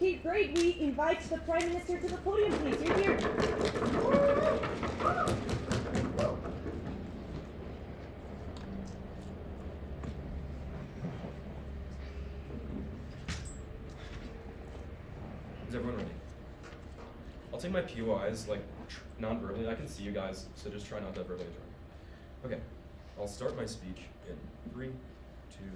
Okay, great. We invite the Prime Minister to the podium, please. You're here. Is everyone ready? I'll take my POIs, like, non-verbally. I can see you guys, so just try not to verbally interrupt. Okay, I'll start my speech in 3, 2, and 1.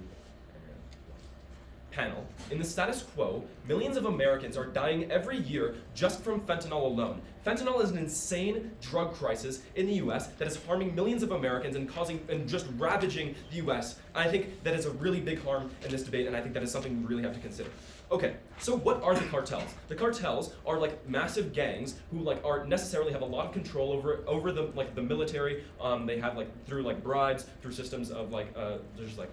Panel. In the status quo, millions of Americans are dying every year just from fentanyl alone. Fentanyl is an insane drug crisis in the US that is harming millions of Americans and just ravaging the US. I think that is a really big harm in this debate, and I think that is something we really have to consider. Okay, so what are the cartels? The cartels are like massive gangs who like necessarily have a lot of control over the military. They have like through like bribes, through systems of like just like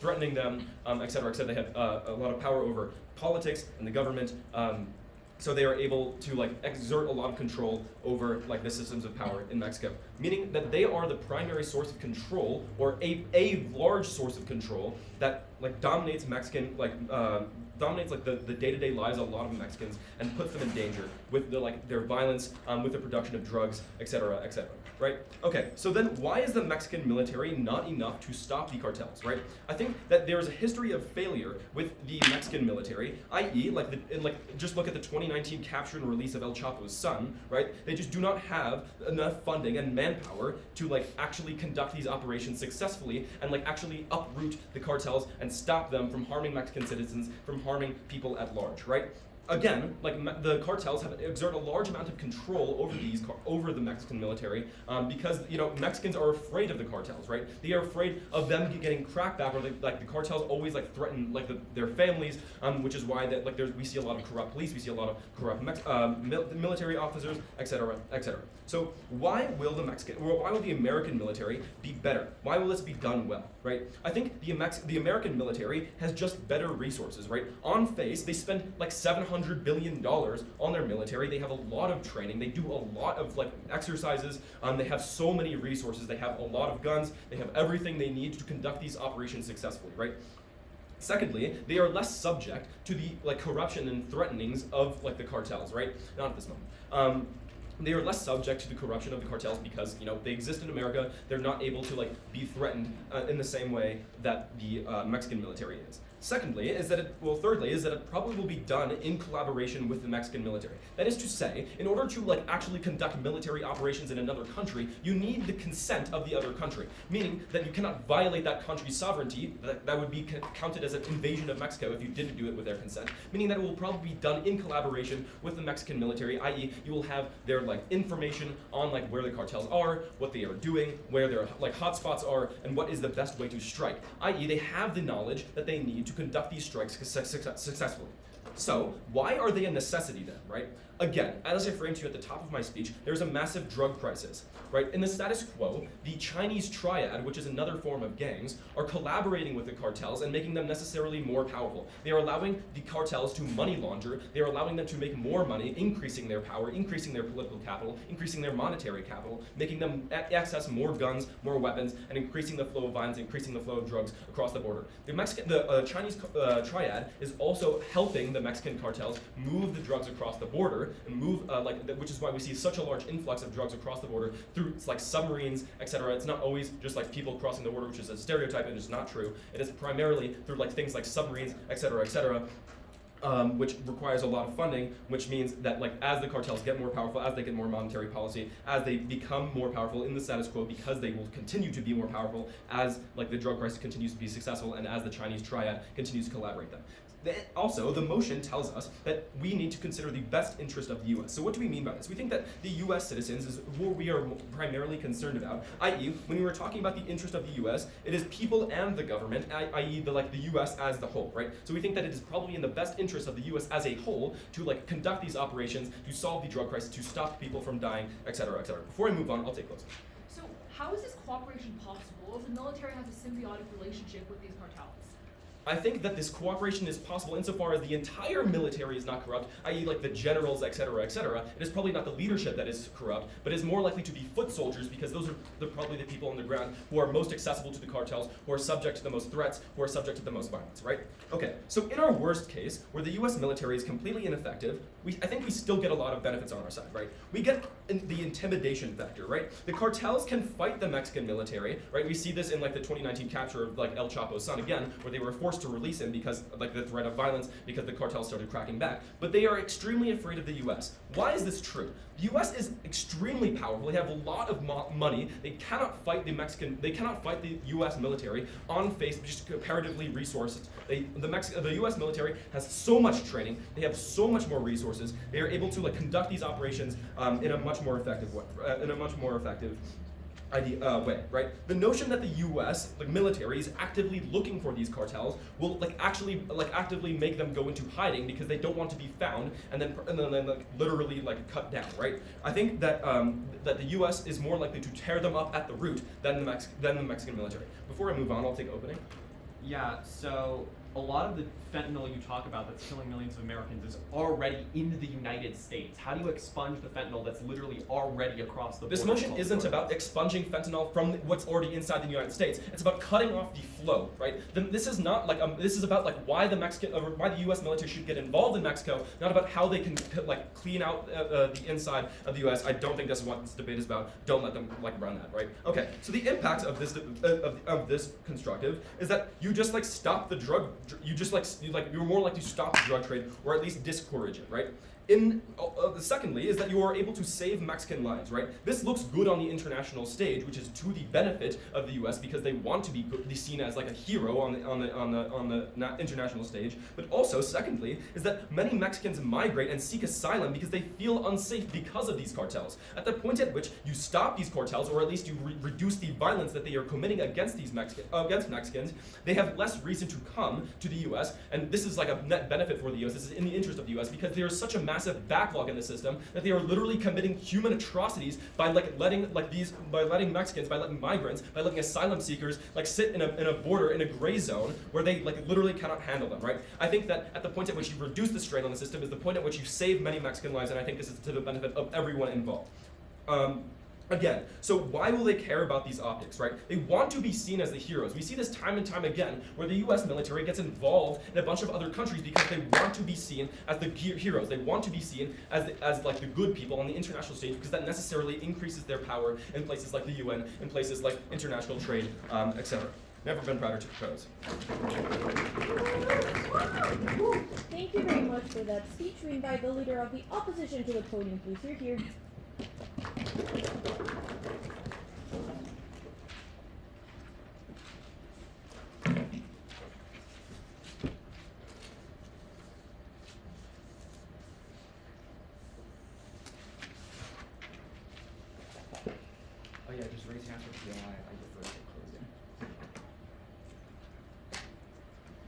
threatening them, et cetera, et cetera. They have a lot of power over politics and the government. So they are able to like exert a lot of control over like the systems of power in Mexico, meaning that they are the primary source of control, or a large source of control that like dominates Mexican dominates like the day-to-day lives of a lot of Mexicans and puts them in danger with their violence, with the production of drugs, et cetera, right? Okay, so then why is the Mexican military not enough to stop the cartels, right? I think that there's a history of failure with the Mexican military, i.e., just look at the 2019 capture and release of El Chapo's son, right? They just do not have enough funding and manpower to like actually conduct these operations successfully and like actually uproot the cartels and stop them from harming Mexican citizens, from harming people at large, right? Again, like the cartels have exert a large amount of control over the Mexican military because Mexicans are afraid of the cartels, right? They are afraid of them getting cracked back, or the cartels always like threaten like their families, which is why that we see a lot of corrupt police, we see a lot of corrupt military officers, et cetera, et cetera. So why will the American military be better? Why will this be done well, right? I think the American military has just better resources, right? On face, they spend like $700 billion on their military. They have a lot of training. They do a lot of like exercises. They have so many resources. They have a lot of guns. They have everything they need to conduct these operations successfully, right? Secondly, they are less subject to the like corruption and threatenings of like the cartels, right? Not at this moment. They are less subject to the corruption of the cartels because they exist in America. They're not able to like be threatened in the same way that the Mexican military is. Thirdly, is that it probably will be done in collaboration with the Mexican military. That is to say, in order to like actually conduct military operations in another country, you need the consent of the other country, meaning that you cannot violate that country's sovereignty. That would be counted as an invasion of Mexico if you didn't do it with their consent, meaning that it will probably be done in collaboration with the Mexican military, i.e. you will have their like information on like where the cartels are, what they are doing, where their like hotspots are, and what is the best way to strike, i.e. they have the knowledge that they need to conduct these strikes successfully. So why are they a necessity then, right? Again, as I framed to you at the top of my speech, there's a massive drug crisis, right? In the status quo, the Chinese triad, which is another form of gangs, are collaborating with the cartels and making them necessarily more powerful. They are allowing the cartels to money launder. They are allowing them to make more money, increasing their power, increasing their political capital, increasing their monetary capital, making them access more guns, more weapons, and increasing the flow of violence, increasing the flow of drugs across the border. The Chinese triad is also helping the Mexican cartels move the drugs across the border and move, which is why we see such a large influx of drugs across the border through like submarines, etc. It's not always just like people crossing the border, which is a stereotype and is not true. It is primarily through like things like submarines, etc., etc. Which requires a lot of funding, which means that like as the cartels get more powerful, as they get more monetary policy, as they become more powerful in the status quo, because they will continue to be more powerful as like the drug crisis continues to be successful and as the Chinese triad continues to collaborate them. Also, the motion tells us that we need to consider the best interest of the U.S. So what do we mean by this? We think that the U.S. citizens is who we are primarily concerned about, i.e. when we were talking about the interest of the U.S., it is people and the government, i.e. the U.S. as the whole, right? So we think that it is probably in the best interest of the U.S. as a whole to like conduct these operations, to solve the drug crisis, to stop people from dying, etc., etc. Before I move on, I'll take those. So how is this cooperation possible if the military has a symbiotic relationship with these cartels? I think that this cooperation is possible insofar as the entire military is not corrupt, i.e. like the generals, etc., etc. It is probably not the leadership that is corrupt, but is more likely to be foot soldiers, because those are probably the people on the ground who are most accessible to the cartels, who are subject to the most threats, who are subject to the most violence, right? Okay, so in our worst case, where the US military is completely ineffective, I think we still get a lot of benefits on our side, right? We get the intimidation factor, right? The cartels can fight the Mexican military, right? We see this in like the 2019 capture of like El Chapo's son again, where they were forced to release him because of like the threat of violence, because the cartels started cracking back. But they are extremely afraid of the US. Why is this true? The US is extremely powerful. They have a lot of money. They cannot fight the US military on face, just comparatively resources. The US military has so much training. They have so much more resources. They are able to like conduct these operations in a much more effective way. Way, right? The notion that the U.S. like military is actively looking for these cartels will actively make them go into hiding because they don't want to be found and then like literally like cut down, right? I think that that the U.S. is more likely to tear them up at the root than the Mexican military. Before I move on, I'll take opening. Yeah. So a lot of the fentanyl you talk about that's killing millions of Americans is already in the United States. How do you expunge the fentanyl that's literally already across the border? This motion isn't about expunging fentanyl from what's already inside the United States. It's about cutting off the flow, right? This is not like this is about like why the U.S. military should get involved in Mexico, not about how they can like clean out the inside of the U.S. I don't think that's what this debate is about. Don't let them like run that, right? Okay. So the impact of this of this constructive is that you just like stop the drug. You're more likely to stop the drug trade or at least discourage it, right? Secondly, is that you are able to save Mexican lives, right? This looks good on the international stage, which is to the benefit of the U.S. because they want to be seen as like a hero on the international stage. But also, secondly, is that many Mexicans migrate and seek asylum because they feel unsafe because of these cartels. At the point at which you stop these cartels, or at least you reduce the violence that they are committing against these Mexicans, they have less reason to come to the U.S. And this is like a net benefit for the U.S. This is in the interest of the U.S. because there is such a massive backlog in the system that they are literally committing human atrocities by letting Mexicans, by letting migrants, by letting asylum seekers like sit in a border in a gray zone where they like literally cannot handle them, right? I think that at the point at which you reduce the strain on the system is the point at which you save many Mexican lives, and I think this is to the benefit of everyone involved. Again, so why will they care about these optics, right? They want to be seen as the heroes. We see this time and time again where the US military gets involved in a bunch of other countries because they want to be seen as the heroes. They want to be seen as like the good people on the international stage because that necessarily increases their power in places like the UN, in places like international trade, etc. Never been prouder to propose. Thank you very much for that speech. We invite the leader of the opposition to the podium, please. Here. Oh yeah, just raise hands for PI. I defer to closing.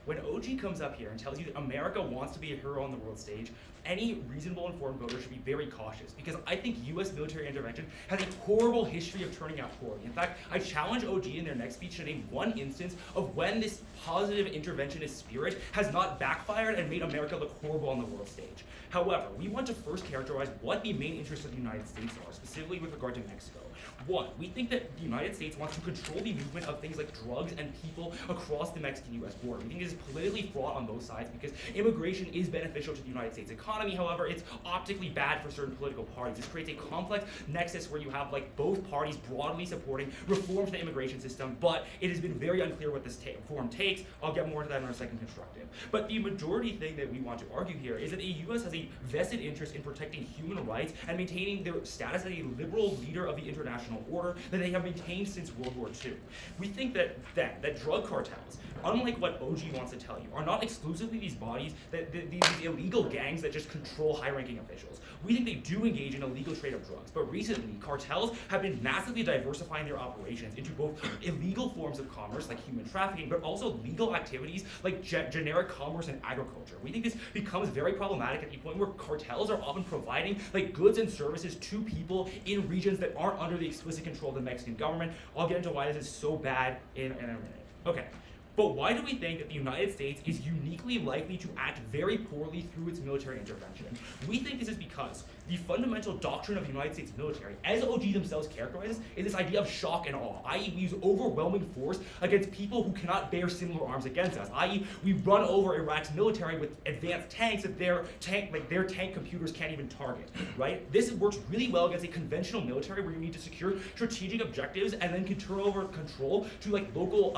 When OG comes up here and tells you that America wants to be a hero on the world stage, any reasonable informed voter should be very cautious because I think US military intervention has a horrible history of turning out poorly. In fact, I challenge OG in their next speech to name one instance of when this positive interventionist spirit has not backfired and made America look horrible on the world stage. However, we want to first characterize what the main interests of the United States are, specifically with regard to Mexico. One, we think that the United States wants to control the movement of things like drugs and people across the Mexican-US border. We think it is politically fraught on both sides because immigration is beneficial to the United States economy. However, it's optically bad for certain political parties. This creates a complex nexus where you have like both parties broadly supporting reform to the immigration system, but it has been very unclear what this form takes. I'll get more into that in our second constructive. But the majority thing that we want to argue here is that the U.S. has a vested interest in protecting human rights and maintaining their status as a liberal leader of the international order that they have maintained since World War II. We think that drug cartels, unlike what OG wants to tell you, are not exclusively these bodies, these illegal gangs that just control high-ranking officials. We think they do engage in illegal trade of drugs, but recently, cartels have been massively diversifying their operations into both illegal forms of commerce, like human trafficking, but also legal activities like generic commerce and agriculture. We think this becomes very problematic at the point where cartels are often providing like goods and services to people in regions that aren't under the explicit control of the Mexican government. I'll get into why this is so bad in a minute. Okay. But why do we think that the United States is uniquely likely to act very poorly through its military intervention? We think this is because the fundamental doctrine of the United States military, as OG themselves characterizes, is this idea of shock and awe, i.e. we use overwhelming force against people who cannot bear similar arms against us, i.e. we run over Iraq's military with advanced tanks that their tank computers can't even target, right? This works really well against a conventional military where you need to secure strategic objectives and then can turn over control to local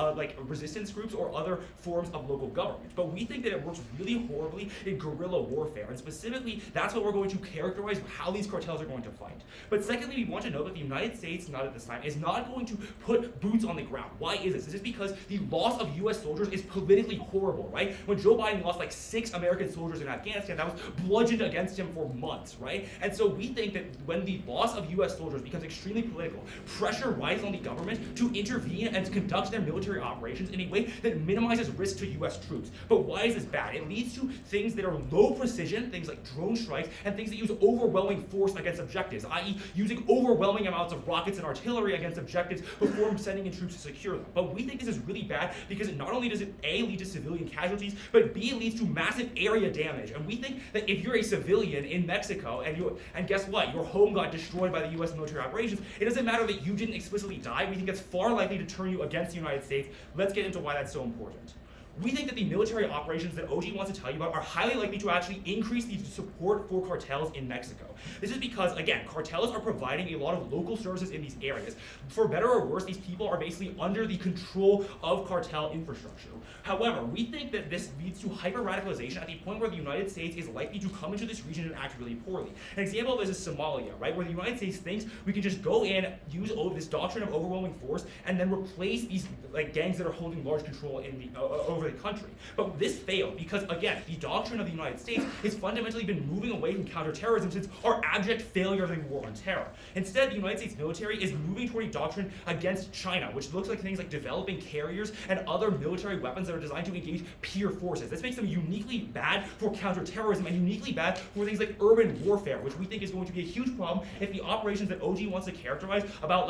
resistance groups or other forms of local government. But we think that it works really horribly in guerrilla warfare, and specifically, that's what we're going to characterize how these cartels are going to fight. But secondly, we want to note that the United States, not at this time, is not going to put boots on the ground. Why is this? This is because the loss of US soldiers is politically horrible, right? When Joe Biden lost 6 American soldiers in Afghanistan, that was bludgeoned against him for months, right? And so we think that when the loss of US soldiers becomes extremely political, pressure rises on the government to intervene and to conduct their military operations in a way that minimizes risk to US troops. But why is this bad? It leads to things that are low precision, things like drone strikes, and things that use overwhelming force against objectives, i.e. using overwhelming amounts of rockets and artillery against objectives before sending in troops to secure them. But we think this is really bad because not only does it A, lead to civilian casualties, but B, it leads to massive area damage. And we think that if you're a civilian in Mexico and guess what, your home got destroyed by the US military operations, it doesn't matter that you didn't explicitly die. We think that's far likely to turn you against the United States. Let's get into why that's so important. We think that the military operations that OG wants to tell you about are highly likely to actually increase the support for cartels in Mexico. This is because, again, cartels are providing a lot of local services in these areas. For better or worse, these people are basically under the control of cartel infrastructure. However, we think that this leads to hyper-radicalization at the point where the United States is likely to come into this region and act really poorly. An example of this is Somalia, right, where the United States thinks we can just go in, use this doctrine of overwhelming force, and then replace these gangs that are holding large control in the over the country. But this failed because, again, the doctrine of the United States has fundamentally been moving away from counterterrorism since our abject failure of the war on terror. Instead, the United States military is moving toward a doctrine against China, which looks like things like developing carriers and other military weapons that are designed to engage peer forces. This makes them uniquely bad for counterterrorism and uniquely bad for things like urban warfare, which we think is going to be a huge problem if the operations that OG wants to characterize about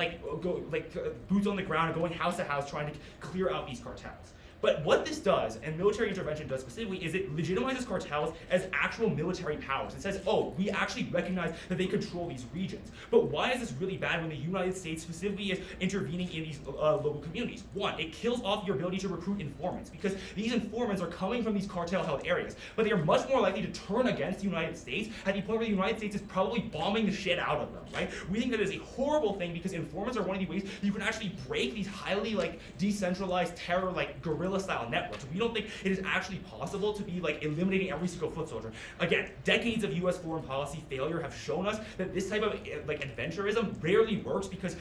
boots on the ground and going house to house trying to clear out these cartels. But what this does, and military intervention does specifically, is it legitimizes cartels as actual military powers. It says, oh, we actually recognize that they control these regions. But why is this really bad when the United States specifically is intervening in these local communities? One, it kills off your ability to recruit informants because these informants are coming from these cartel-held areas. But they are much more likely to turn against the United States at the point where the United States is probably bombing the shit out of them, right? We think that is a horrible thing because informants are one of the ways you can actually break these highly decentralized terror guerrilla style networks. We don't think it is actually possible to be eliminating every single foot soldier. Again, decades of US foreign policy failure have shown us that this type of adventurism rarely works because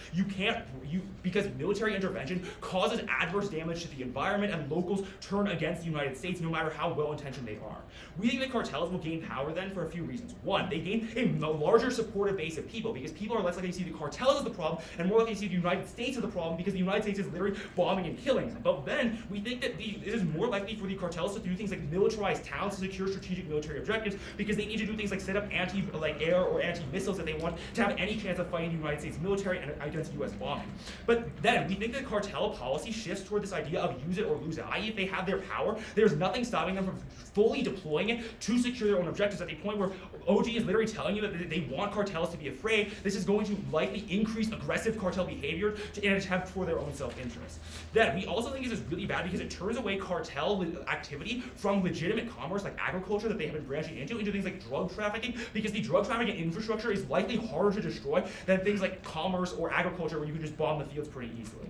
because military intervention causes adverse damage to the environment and locals turn against the United States no matter how well intentioned they are. We think that cartels will gain power then for a few reasons. One, they gain a larger supportive base of people because people are less likely to see the cartels as the problem and more likely to see the United States as the problem because the United States is literally bombing and killing them. But then we think that it is more likely for the cartels to do things like militarize towns to secure strategic military objectives because they need to do things like set up anti-air or anti-missiles that they want to have any chance of fighting the United States military and against US bombing. But then we think that cartel policy shifts toward this idea of use it or lose it. I.e., if they have their power, there's nothing stopping them from fully deploying it to secure their own objectives at the point where OG is literally telling you that they want cartels to be afraid. This is going to likely increase aggressive cartel behavior in an attempt for their own self-interest. Then we also think this is really bad because it turns away cartel activity from legitimate commerce like agriculture that they have been branching into things like drug trafficking because the drug trafficking infrastructure is likely harder to destroy than things like commerce or agriculture where you can just bomb the fields pretty easily.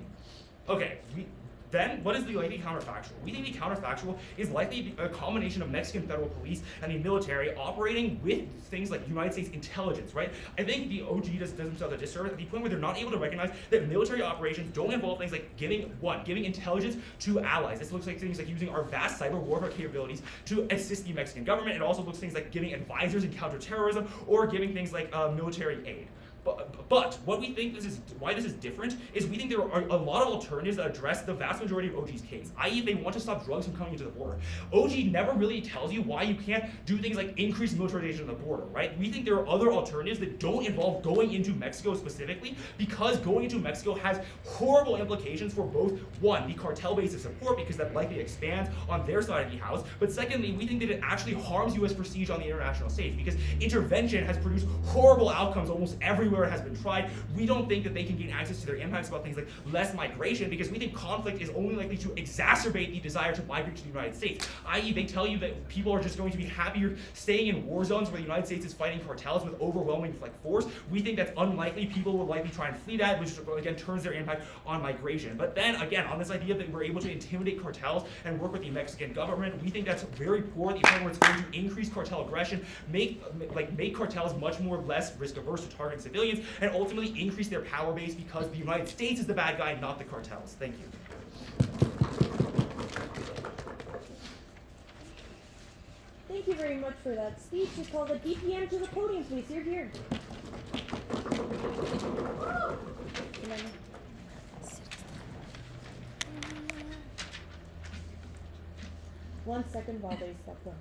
Okay, then, what is the likely counterfactual? We think the counterfactual is likely a combination of Mexican federal police and the military operating with things like United States intelligence, right? I think the OG does themselves a disservice at the point where they're not able to recognize that military operations don't involve things like giving intelligence to allies. This looks like things like using our vast cyber warfare capabilities to assist the Mexican government. It also looks things like giving advisors in counterterrorism or giving things like military aid. But what we think why this is different is we think there are a lot of alternatives that address the vast majority of OG's case, i.e. they want to stop drugs from coming into the border. OG never really tells you why you can't do things like increase militarization of the border, right? We think there are other alternatives that don't involve going into Mexico specifically, because going into Mexico has horrible implications for both, one, the cartel base of support, because that likely expands on their side of the house, but secondly, we think that it actually harms U.S. prestige on the international stage, because intervention has produced horrible outcomes almost everywhere it has been tried. We don't think that they can gain access to their impacts about things like less migration, because we think conflict is only likely to exacerbate the desire to migrate to the United States, i.e. they tell you that people are just going to be happier staying in war zones where the United States is fighting cartels with overwhelming force. We think that's unlikely. People will likely try and flee that, which again turns their impact on migration. But then again, on this idea that we're able to intimidate cartels and work with the Mexican government, we think that's very poor at the point where it's going to increase cartel aggression, make cartels much more less risk averse to targeting civilians, and ultimately increase their power base, because the United States is the bad guy, not the cartels. Thank you. Thank you very much for that speech. We call the DPM to the podium, please. You're here. One second while they step down.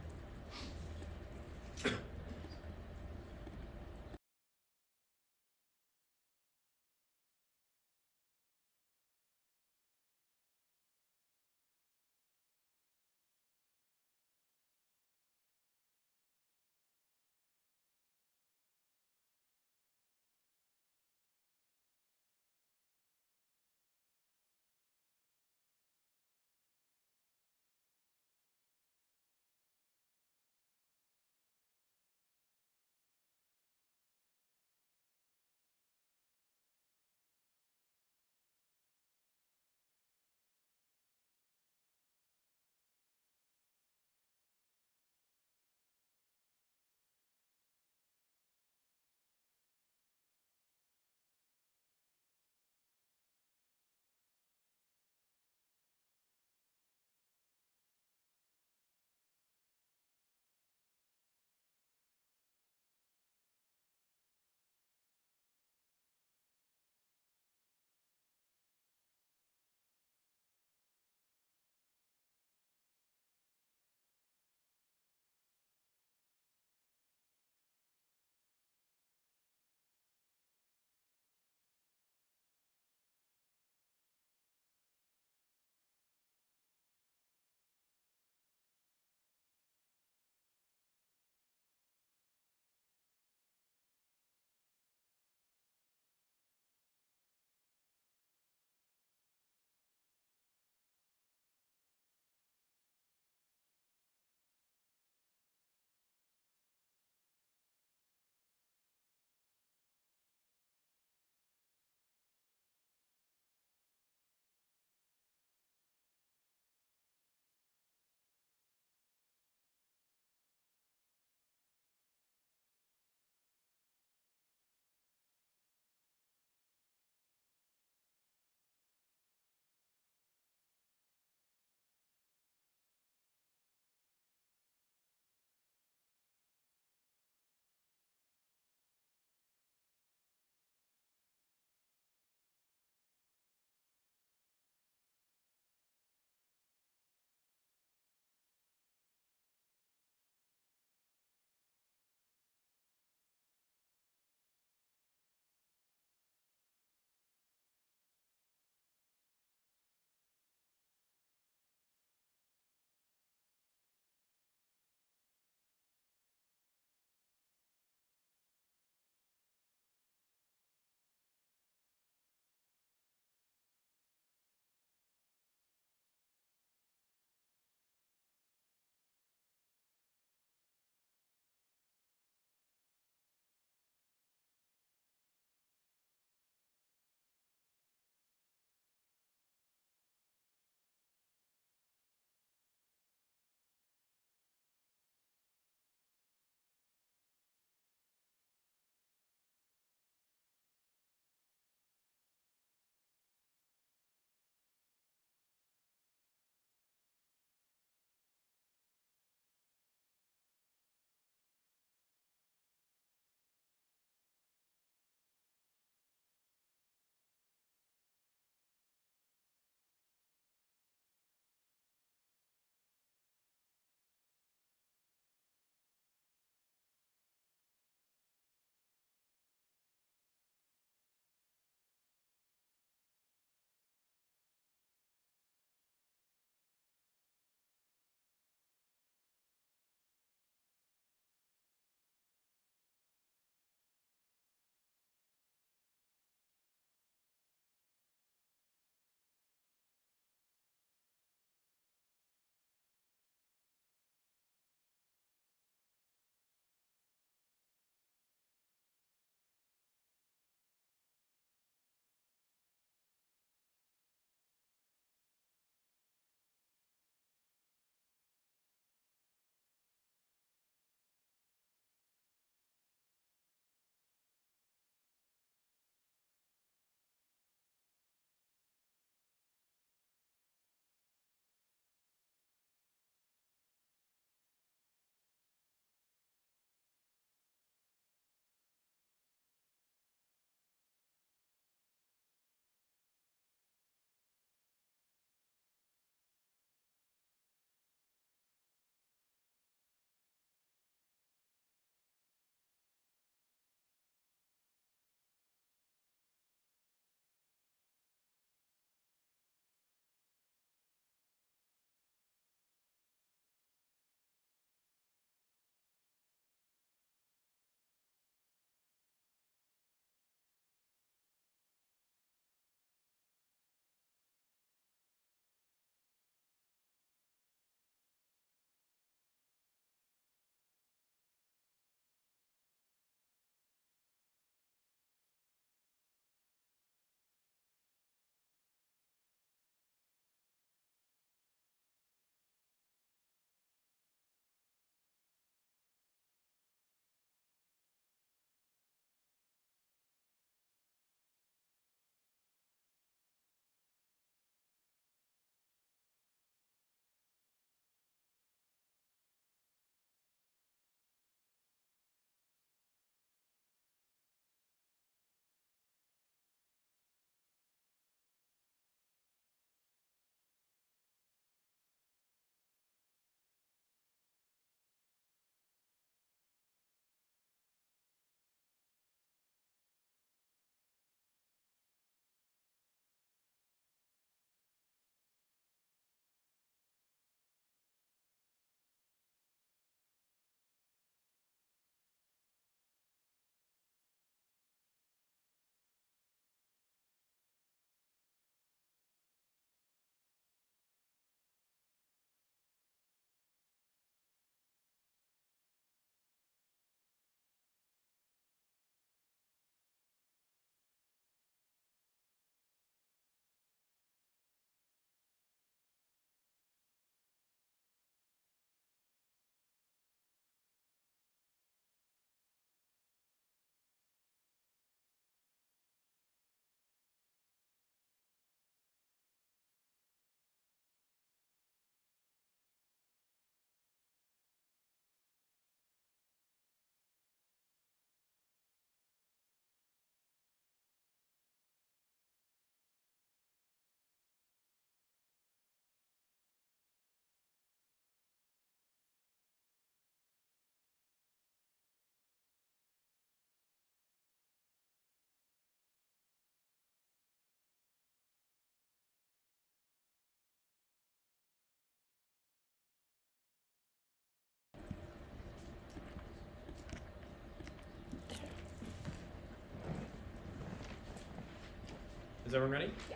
Is everyone ready? Yeah.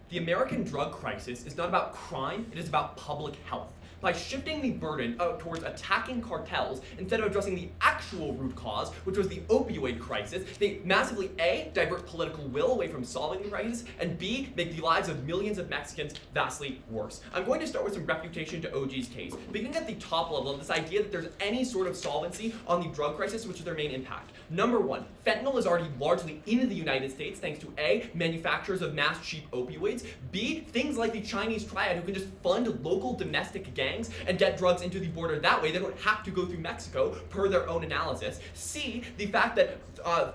The American drug crisis is not about crime, it is about public health. By shifting the burden towards attacking cartels instead of addressing the actual root cause, which was the opioid crisis, they massively A, divert political will away from solving the crisis, and B, make the lives of millions of Mexicans vastly worse. I'm going to start with some refutation to OG's case, beginning at the top level of this idea that there's any sort of solvency on the drug crisis, which is their main impact. Number one, fentanyl is already largely in the United States thanks to A, manufacturers of mass cheap opioids, B, things like the Chinese triad who can just fund local domestic gangs and get drugs into the border that way. They don't have to go through Mexico per their own analysis. C, the fact that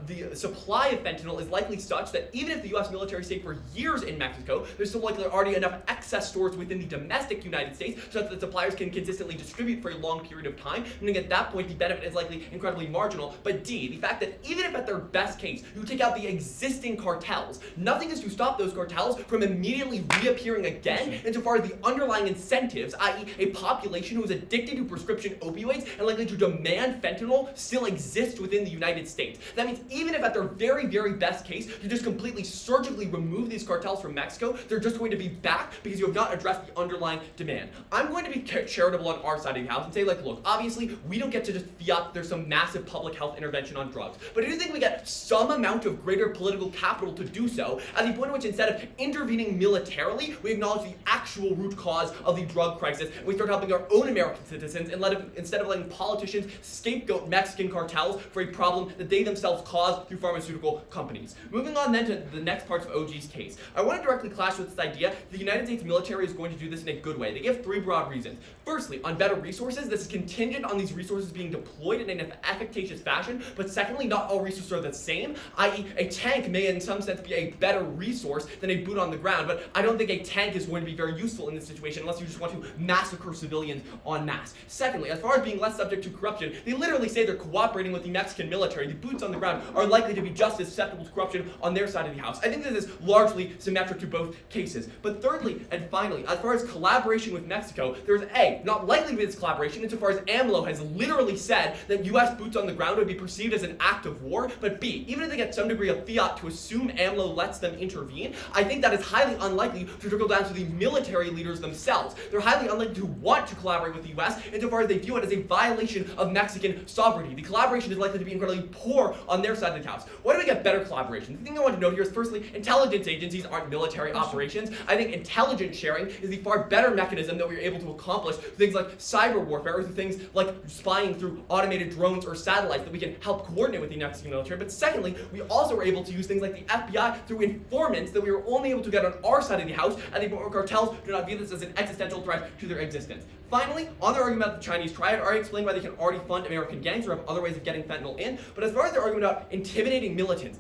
the supply of fentanyl is likely such that even if the US military stayed for years in Mexico, there's still likely already enough excess stores within the domestic United States so that the suppliers can consistently distribute for a long period of time, meaning at that point the benefit is likely incredibly marginal. But D, the fact that even if at their best case you take out the existing cartels, nothing is to stop those cartels from immediately reappearing again insofar as the underlying incentives, i.e. a population who is addicted to prescription opioids and likely to demand fentanyl, still exist within the United States. That means even if at their very, very best case you just completely surgically remove these cartels from Mexico, they're just going to be back because you have not addressed the underlying demand. I'm going to be charitable on our side of the house and say, like, look, obviously we don't get to just fiat there's some massive public health intervention on drugs, but I do think we get some amount of greater political capital to do so, at the point at which instead of intervening militarily, we acknowledge the actual root cause of the drug crisis, and we start helping our own American citizens instead of letting politicians scapegoat Mexican cartels for a problem that they themselves caused through pharmaceutical companies. Moving on then to the next parts of OG's case. I want to directly clash with this idea that the United States military is going to do this in a good way. They give three broad reasons. Firstly, on better resources. This is contingent on these resources being deployed in an efficacious fashion, but secondly, not all resources are the same, i.e. a tank may in some sense be a better resource than a boot on the ground, but I don't think a tank is going to be very useful in this situation unless you just want to massacre civilians en masse. Secondly, as far as being less subject to corruption, they literally say they're cooperating with the Mexican military. The boots on the ground are likely to be just as susceptible to corruption on their side of the house. I think this is largely symmetric to both cases. But thirdly and finally, as far as collaboration with Mexico, there's A, not likely to be this collaboration insofar as AMLO has literally said that US boots on the ground would be perceived as an act of war, but B, even if they get some degree of fiat to assume AMLO lets them intervene, I think that is highly unlikely to trickle down to the military leaders themselves. They're highly unlikely to want to collaborate with the US insofar as they view it as a violation of Mexican sovereignty. The collaboration is likely to be incredibly poor on their side of the house. Why do we get better collaboration? The thing I want to note here is firstly, intelligence agencies aren't military operations. I think intelligence sharing is the far better mechanism that we're able to accomplish things like cyber warfare or things like spying through automated drones or satellites that we can help coordinate with the Mexican military. But secondly, we also are able to use things like the FBI through informants that we were only able to get on our side of the house, and the cartels do not view this as an existential threat to their existence. Finally, on their argument about the Chinese triad, I already explained why they can already fund American gangs or have other ways of getting fentanyl in, but as far as their argument about intimidating militants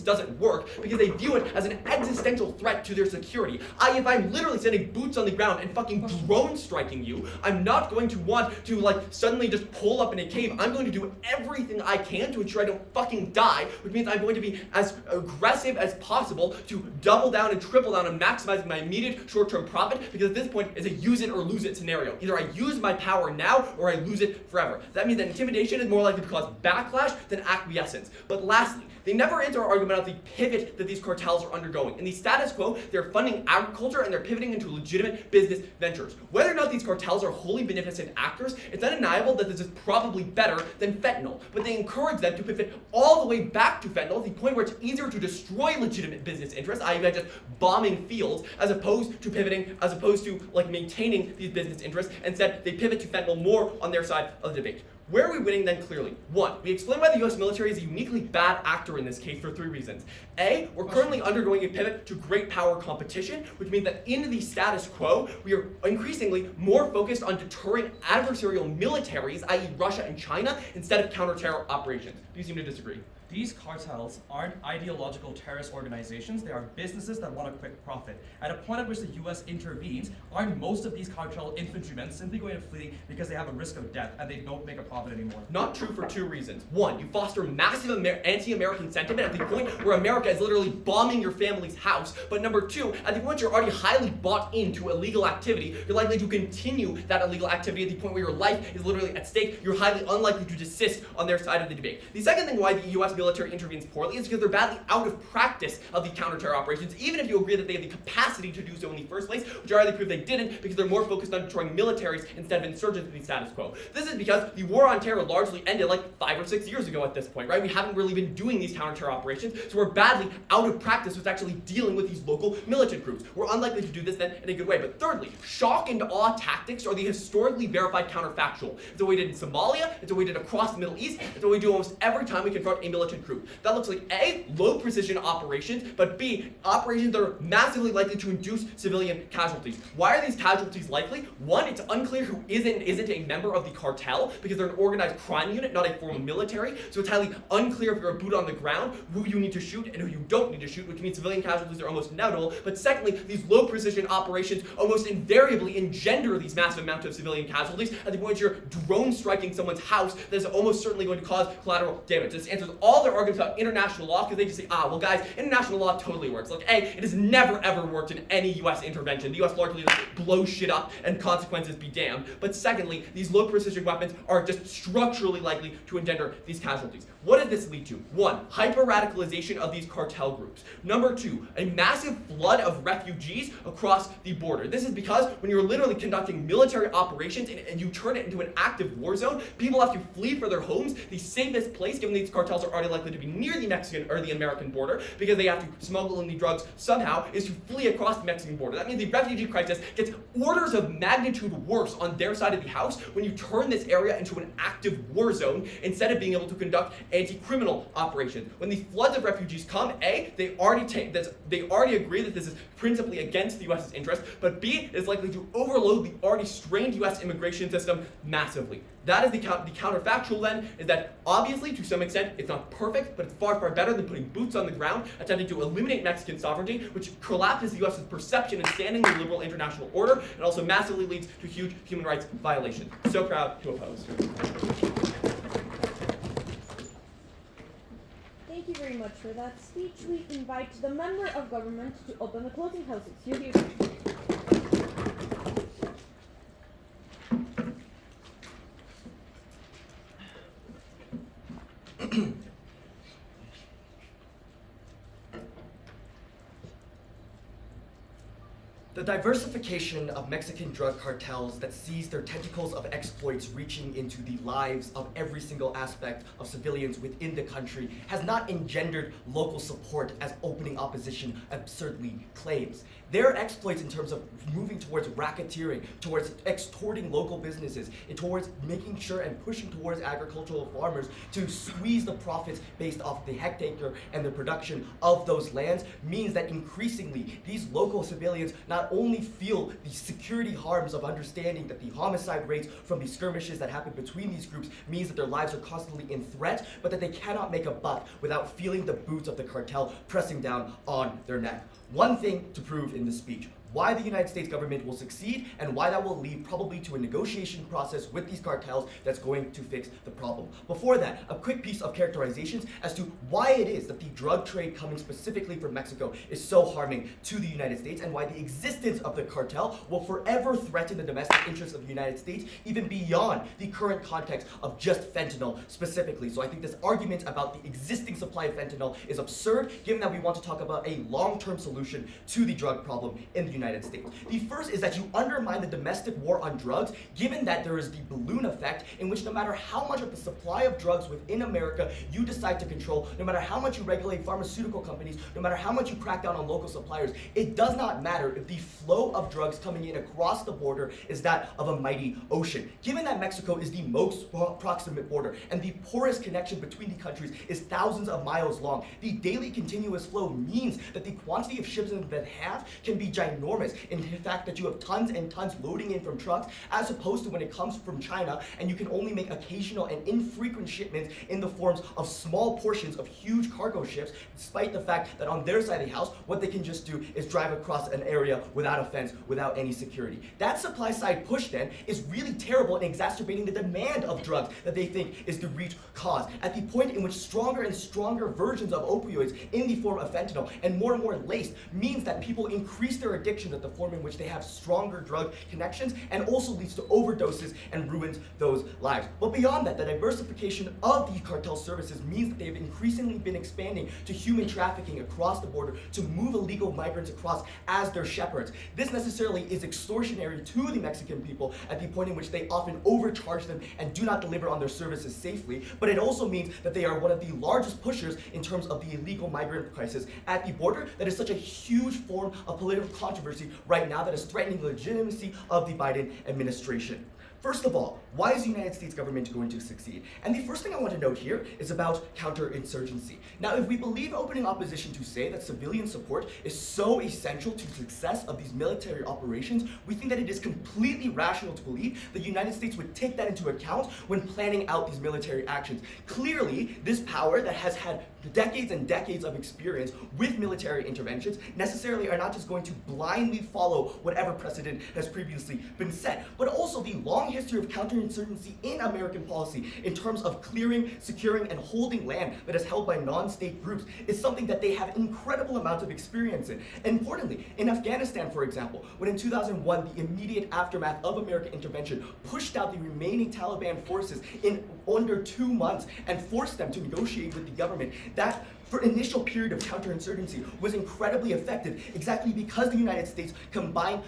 doesn't work because they view it as an existential threat to their security. If I'm literally sending boots on the ground and fucking drone striking you, I'm not going to want to suddenly just pull up in a cave. I'm going to do everything I can to ensure I don't fucking die, which means I'm going to be as aggressive as possible to double down and triple down on maximizing my immediate short-term profit, because at this point it's a use it or lose it scenario. Either I use my power now or I lose it forever. That means that intimidation is more likely to cause backlash than acquiescence. But lastly, they never answer our argument about the pivot that these cartels are undergoing. In the status quo, they're funding agriculture and they're pivoting into legitimate business ventures. Whether or not these cartels are wholly beneficent actors, it's undeniable that this is probably better than fentanyl. But they encourage them to pivot all the way back to fentanyl, to the point where it's easier to destroy legitimate business interests, i.e. by just bombing fields, as opposed to maintaining these business interests. Instead, they pivot to fentanyl more on their side of the debate. Where are we winning then clearly? One, we explain why the US military is a uniquely bad actor in this case for three reasons. A, we're currently undergoing a pivot to great power competition, which means that in the status quo, we are increasingly more focused on deterring adversarial militaries, i.e. Russia and China, instead of counter-terror operations. Do you seem to disagree? These cartels aren't ideological terrorist organizations, they are businesses that want a quick profit. At a point at which the US intervenes, aren't most of these cartel infantrymen simply going to flee because they have a risk of death and they don't make a profit anymore? Not true for two reasons. One, you foster massive anti-American sentiment at the point where America is literally bombing your family's house. But number two, at the point you're already highly bought into illegal activity, you're likely to continue that illegal activity at the point where your life is literally at stake. You're highly unlikely to desist on their side of the debate. The second thing why the US military intervenes poorly is because they're badly out of practice of the counter-terror operations, even if you agree that they have the capacity to do so in the first place, which I already proved they didn't because they're more focused on destroying militaries instead of insurgents in the status quo. This is because the war on terror largely ended like 5 or 6 years ago at this point, right? We haven't really been doing these counter-terror operations, so we're badly out of practice with actually dealing with these local militant groups. We're unlikely to do this then in a good way. But thirdly, shock and awe tactics are the historically verified counterfactual. It's what we did in Somalia, it's what we did across the Middle East, it's what we do almost every time we confront a militant group. That looks like A, low precision operations, but B, operations that are massively likely to induce civilian casualties. Why are these casualties likely? One, it's unclear who is and isn't a member of the cartel because they're an organized crime unit, not a formal military, so it's highly unclear if you're a boot on the ground who you need to shoot and who you don't need to shoot, which means civilian casualties are almost inevitable. But secondly, these low precision operations almost invariably engender these massive amounts of civilian casualties at the point you're drone striking someone's house that is almost certainly going to cause collateral damage. This answers all their arguments about international law because they just say, well guys, international law totally works. Like A, it has never ever worked in any US intervention. The US largely just blows shit up and consequences be damned. But secondly, these low precision weapons are just structurally likely to engender these casualties. What does this lead to? One, hyper-radicalization of these cartel groups. Number two, a massive flood of refugees across the border. This is because when you're literally conducting military operations and you turn it into an active war zone, people have to flee for their homes. The safest place, given these cartels are already likely to be near the Mexican or the American border, because they have to smuggle in the drugs somehow, is to flee across the Mexican border. That means the refugee crisis gets orders of magnitude worse on their side of the house when you turn this area into an active war zone instead of being able to conduct anti-criminal operations. When the floods of refugees come, A, they already agree that this is principally against the US's interest, but B, it is likely to overload the already strained US immigration system massively. That is the counterfactual then, is that obviously, to some extent, it's not perfect, but it's far, far better than putting boots on the ground, attempting to eliminate Mexican sovereignty, which collapses the US's perception and standing in the liberal international order, and also massively leads to huge human rights violations. So proud to oppose. Thank you very much for that speech. We invite the member of government to open the closing houses. You're here. The diversification of Mexican drug cartels that sees their tentacles of exploits reaching into the lives of every single aspect of civilians within the country has not engendered local support as opening opposition absurdly claims. Their exploits in terms of moving towards racketeering, towards extorting local businesses, and towards making sure and pushing towards agricultural farmers to squeeze the profits based off the hectare and the production of those lands means that increasingly these local civilians not only feel the security harms of understanding that the homicide rates from the skirmishes that happen between these groups means that their lives are constantly in threat, but that they cannot make a buck without feeling the boots of the cartel pressing down on their neck. One thing to prove in this speech: why the United States government will succeed and why that will lead probably to a negotiation process with these cartels that's going to fix the problem. Before that, a quick piece of characterizations as to why it is that the drug trade coming specifically from Mexico is so harming to the United States and why the existence of the cartel will forever threaten the domestic interests of the United States, even beyond the current context of just fentanyl specifically. So I think this argument about the existing supply of fentanyl is absurd, given that we want to talk about a long-term solution to the drug problem in the United States. The first is that you undermine the domestic war on drugs, given that there is the balloon effect in which no matter how much of the supply of drugs within America you decide to control, no matter how much you regulate pharmaceutical companies, no matter how much you crack down on local suppliers, it does not matter if the flow of drugs coming in across the border is that of a mighty ocean. Given that Mexico is the most proximate border and the poorest connection between the countries is thousands of miles long, the daily continuous flow means that the quantity of shipments that have can be ginormous enormous in the fact that you have tons and tons loading in from trucks, as opposed to when it comes from China, and you can only make occasional and infrequent shipments in the forms of small portions of huge cargo ships, despite the fact that on their side of the house, what they can just do is drive across an area without a fence, without any security. That supply side push then is really terrible in exacerbating the demand of drugs that they think is the root cause, at the point in which stronger and stronger versions of opioids in the form of fentanyl and more laced means that people increase their addictions at the form in which they have stronger drug connections, and also leads to overdoses and ruins those lives. But beyond that, the diversification of the cartel services means that they've increasingly been expanding to human trafficking across the border to move illegal migrants across as their shepherds. This necessarily is extortionary to the Mexican people at the point in which they often overcharge them and do not deliver on their services safely, but it also means that they are one of the largest pushers in terms of the illegal migrant crisis at the border that is such a huge form of political controversy right now that is threatening the legitimacy of the Biden administration. First of all, why is the United States government going to succeed? And the first thing I want to note here is about counterinsurgency. Now, if we believe opening opposition to say that civilian support is so essential to the success of these military operations, we think that it is completely rational to believe that the United States would take that into account when planning out these military actions. Clearly, this power that has had decades and decades of experience with military interventions necessarily are not just going to blindly follow whatever precedent has previously been set, but also the long history of counterinsurgency in American policy in terms of clearing, securing, and holding land that is held by non-state groups is something that they have incredible amounts of experience in. And importantly, in Afghanistan, for example, when in 2001 the immediate aftermath of American intervention pushed out the remaining Taliban forces in under 2 months and forced them to negotiate with the government, that for initial period of counterinsurgency was incredibly effective, exactly because the United States combined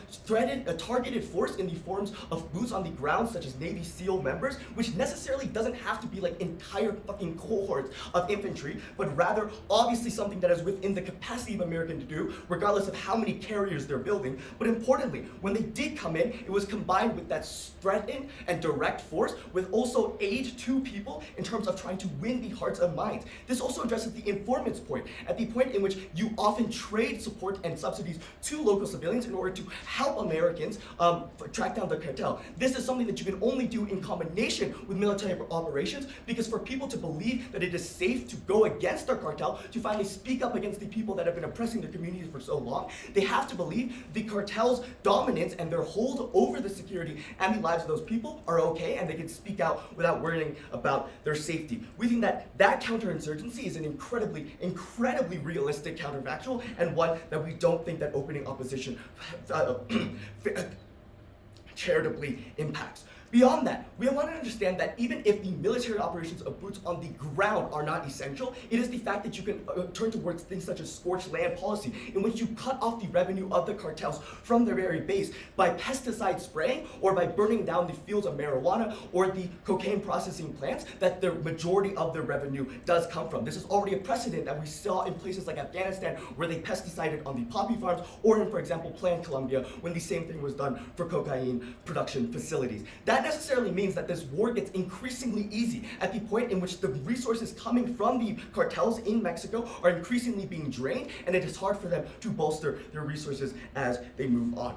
a targeted force in the forms of boots on the ground, such as Navy SEAL members, which necessarily doesn't have to be like entire fucking cohorts of infantry, but rather obviously something that is within the capacity of American to do, regardless of how many carriers they're building. But importantly, when they did come in, it was combined with that threatened and direct force, with also aid to people in terms of trying to win the hearts and minds. This also addresses the informants point, at the point in which you often trade support and subsidies to local civilians in order to help Americans track down the cartel. This is something that you can only do in combination with military operations, because for people to believe that it is safe to go against their cartel, to finally speak up against the people that have been oppressing their communities for so long, they have to believe the cartel's dominance and their hold over the security and the lives of those people are okay, and they can speak out without worrying about their safety. We think that that counterinsurgency is an incredibly realistic counterfactual, and one that we don't think that opening opposition charitably impacts. Beyond that, we want to understand that even if the military operations of boots on the ground are not essential, it is the fact that you can turn towards things such as scorched land policy, in which you cut off the revenue of the cartels from their very base by pesticide spraying or by burning down the fields of marijuana or the cocaine processing plants that the majority of their revenue does come from. This is already a precedent that we saw in places like Afghanistan, where they pesticided on the poppy farms, or in, for example, Plan Colombia, when the same thing was done for cocaine production facilities. That necessarily means that this war gets increasingly easy at the point in which the resources coming from the cartels in Mexico are increasingly being drained, and it is hard for them to bolster their resources as they move on.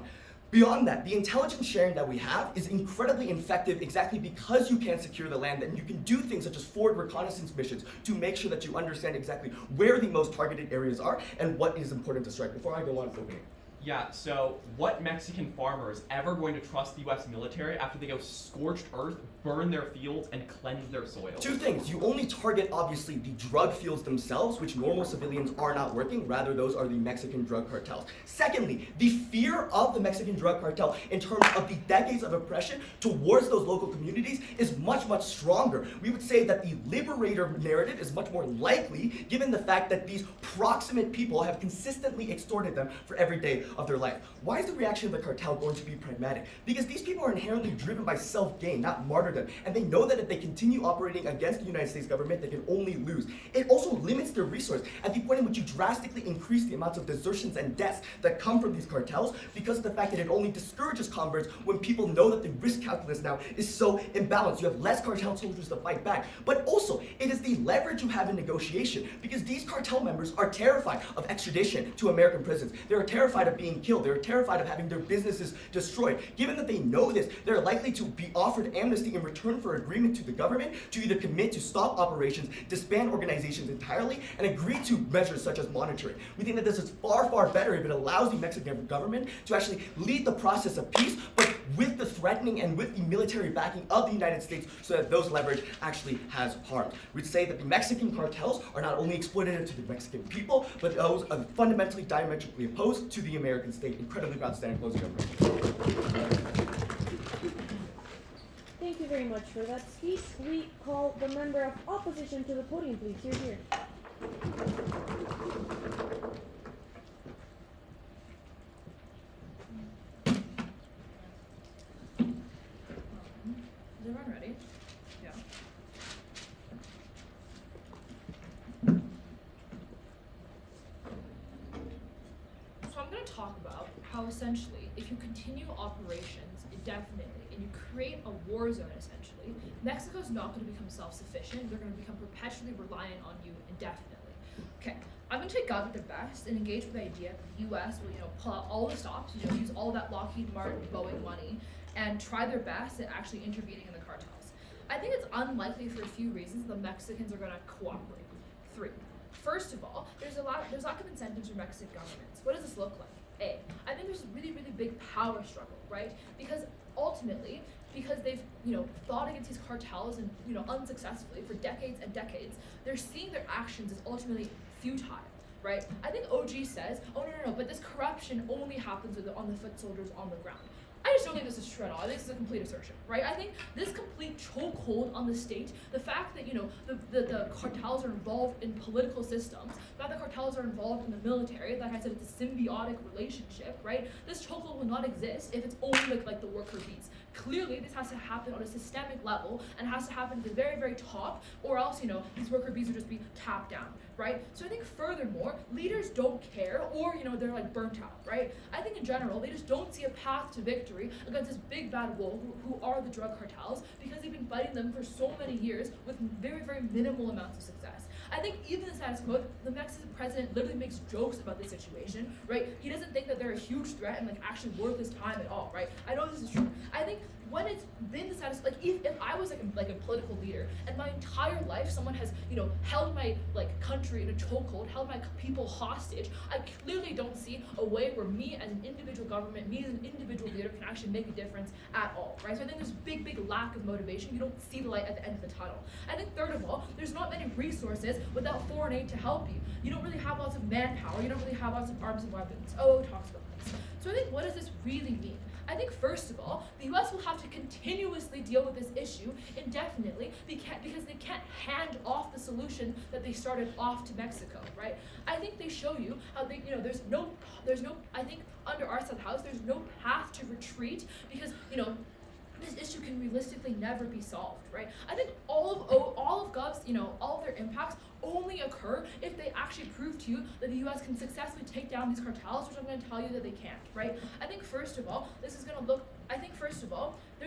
Beyond that, the intelligence sharing that we have is incredibly effective exactly because you can secure the land, and you can do things such as forward reconnaissance missions to make sure that you understand exactly where the most targeted areas are and what is important to strike. Before I go on opening. Yeah, so what Mexican farmer is ever going to trust the US military after they go scorched earth, burn their fields, and cleanse their soil? Two things. You only target, obviously, the drug fields themselves, which normal civilians are not working. Rather, those are the Mexican drug cartels. Secondly, the fear of the Mexican drug cartel in terms of the decades of oppression towards those local communities is much, much stronger. We would say that the liberator narrative is much more likely, given the fact that these proximate people have consistently extorted them for every day of their life. Why is the reaction of the cartel going to be pragmatic? Because these people are inherently driven by self-gain, not martyrdom, and they know that if they continue operating against the United States government, they can only lose. It also limits their resource at the point in which you drastically increase the amounts of desertions and deaths that come from these cartels, because of the fact that it only discourages converts when people know that the risk calculus now is so imbalanced. You have less cartel soldiers to fight back, but also it is the leverage you have in negotiation, because these cartel members are terrified of extradition to American prisons. They are terrified of being killed. They're terrified of having their businesses destroyed. Given that they know this, they're likely to be offered amnesty in return for agreement to the government to either commit to stop operations, disband organizations entirely, and agree to measures such as monitoring. We think that this is far, far better if it allows the Mexican government to actually lead the process of peace, but with the threatening and with the military backing of the United States so that those leverage actually has harm. We'd say that the Mexican cartels are not only exploitative to the Mexican people, but those are fundamentally diametrically opposed to the American state. Incredibly outstanding closing argument. Thank you very much for that speech. We call the member of opposition to the podium, please. Here. Is everyone ready? Yeah. So I'm going to talk about how essentially, if you continue operations indefinitely and you create a war zone essentially, Mexico's not going to become self-sufficient. They're going to become perpetually reliant on you indefinitely. Okay, I'm going to take God at their best and engage with the idea that the U.S. will, pull out all the stops, use all that Lockheed Martin, Boeing money, and try their best at actually intervening in the cartels. I think it's unlikely for a few reasons the Mexicans are going to cooperate. 3. First of all, there's lack of incentives for Mexican governments. What does this look like? A, I think there's a really, really big power struggle, right? Because ultimately, because they've, fought against these cartels and, unsuccessfully for decades and decades, they're seeing their actions as ultimately futile, right? I think OG says, oh no, but this corruption only happens on the foot soldiers on the ground. I just don't think this is true at all. I think this is a complete assertion, right? I think this complete chokehold on the state, the fact that, the cartels are involved in political systems, the fact that cartels are involved in the military, like I said, it's a symbiotic relationship, right? This chokehold will not exist if it's only like the worker bees. Clearly, this has to happen on a systemic level and has to happen at the very, very top, or else, these worker bees will just be tapped down, right? So I think furthermore, leaders don't care, or, they're like burnt out, right? I think in general, they just don't see a path to victory against this big bad wolf who are the drug cartels because they've been fighting them for so many years with very, very minimal amounts of success. I think even the status quo, the Mexican president literally makes jokes about this situation, right? He doesn't think that they're a huge threat and actually worth his time at all, right? I know this is true. I think when it's been the status, if I was like a political leader and my entire life someone has, held my country in a chokehold, held my people hostage, I clearly don't see a way where me as an individual government, me as an individual leader can actually make a difference at all, right? So I think there's big lack of motivation. You don't see the light at the end of the tunnel. I think third of all, there's not many resources without foreign aid to help you. You don't really have lots of manpower. You don't really have lots of arms and weapons. Oh, talks about this. So I think what does this really mean? I think first of all, the U.S. will have to continuously deal with this issue indefinitely because they can't hand off the solution that they started off to Mexico, right? I think they show you how they, there's no, I think under our side of the house, there's no path to retreat because, this issue can realistically never be solved, right? I think all of Gov's, all of their impacts only occur if they actually prove to you that the U.S. can successfully take down these cartels, which I'm going to tell you that they can't, right? I think first of all, there's